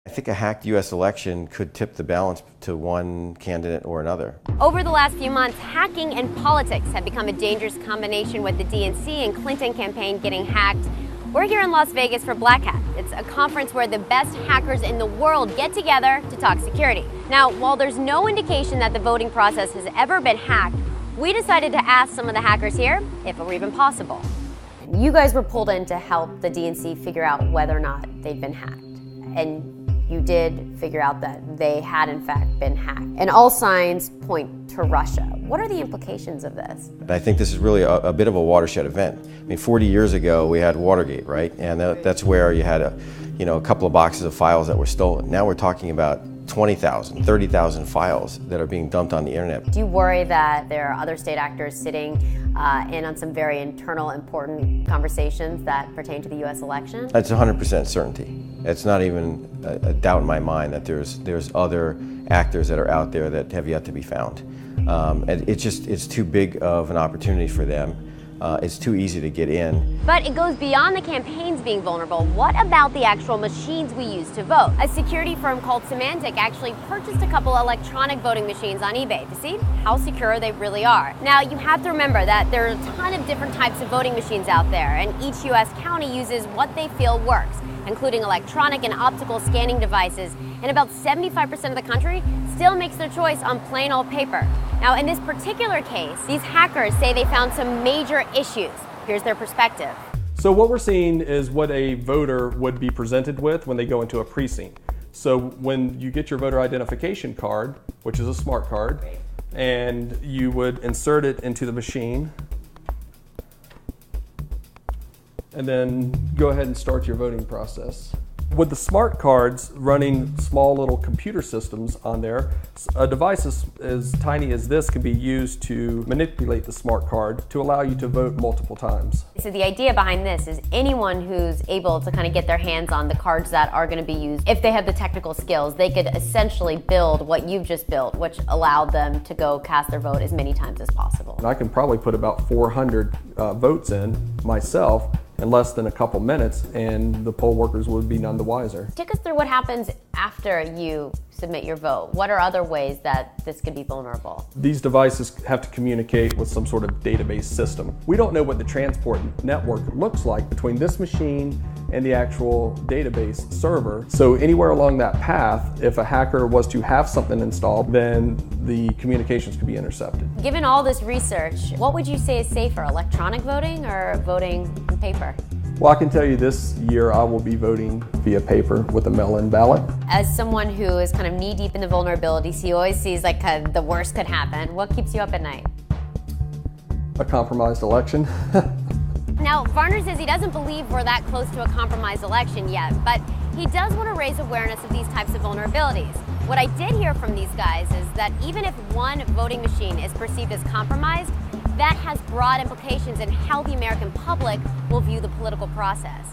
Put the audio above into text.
I think a hacked U.S. election could tip the balance to one candidate or another. Over the last few months, hacking and politics have become a dangerous combination, with the DNC and Clinton campaign getting hacked. We're here in Las Vegas for Black Hat. It's a conference where the best hackers in the world get together to talk security. Now, while there's no indication that the voting process has ever been hacked, we decided to ask some of the hackers here if it were even possible. You guys were pulled in to help the DNC figure out whether or not they'd been hacked. And you did figure out that they had in fact been hacked. And all signs point to Russia. What are the implications of this? I think this is really a bit of a watershed event. I mean, 40 years ago we had Watergate, right? And that's where you had a couple of boxes of files that were stolen. Now we're talking about 20,000, 30,000 files that are being dumped on the internet. Do you worry that there are other state actors sitting in on some very internal, important conversations that pertain to the U.S. election? That's 100% certainty. It's not even a doubt in my mind that there's other actors that are out there that have yet to be found. And it's too big of an opportunity for them. It's too easy to get in. But it goes beyond the campaigns being vulnerable. What about the actual machines we use to vote? A security firm called Symantec actually purchased a couple electronic voting machines on eBay to see how secure they really are. Now, you have to remember that there are a ton of different types of voting machines out there, and each U.S. county uses what they feel works, including electronic and optical scanning devices, and about 75% of the country still makes their choice on plain old paper. Now, in this particular case, these hackers say they found some major issues. Here's their perspective. So what we're seeing is what a voter would be presented with when they go into a precinct. So when you get your voter identification card, which is a smart card, and you would insert it into the machine, and then go ahead and start your voting process. With the smart cards running small little computer systems on there, a device as tiny as this can be used to manipulate the smart card to allow you to vote multiple times. So the idea behind this is anyone who's able to kind of get their hands on the cards that are going to be used, if they have the technical skills, they could essentially build what you've just built, which allowed them to go cast their vote as many times as possible. And I can probably put about 400 votes in myself in less than a couple minutes, and the poll workers would be none the wiser. Take us through what happens after you submit your vote. What are other ways that this could be vulnerable? These devices have to communicate with some sort of database system. We don't know what the transport network looks like between this machine and the actual database server. So anywhere along that path, if a hacker was to have something installed, then the communications could be intercepted. Given all this research, what would you say is safer, electronic voting or voting on paper? Well, I can tell you this year I will be voting via paper with a mail-in ballot. As someone who is kind of knee-deep in the vulnerabilities, he always sees like the worst could happen. What keeps you up at night? A compromised election. Now, Varner says he doesn't believe we're that close to a compromised election yet, but he does want to raise awareness of these types of vulnerabilities. What I did hear from these guys is that even if one voting machine is perceived as compromised, that has broad implications in how the American public will view the political process.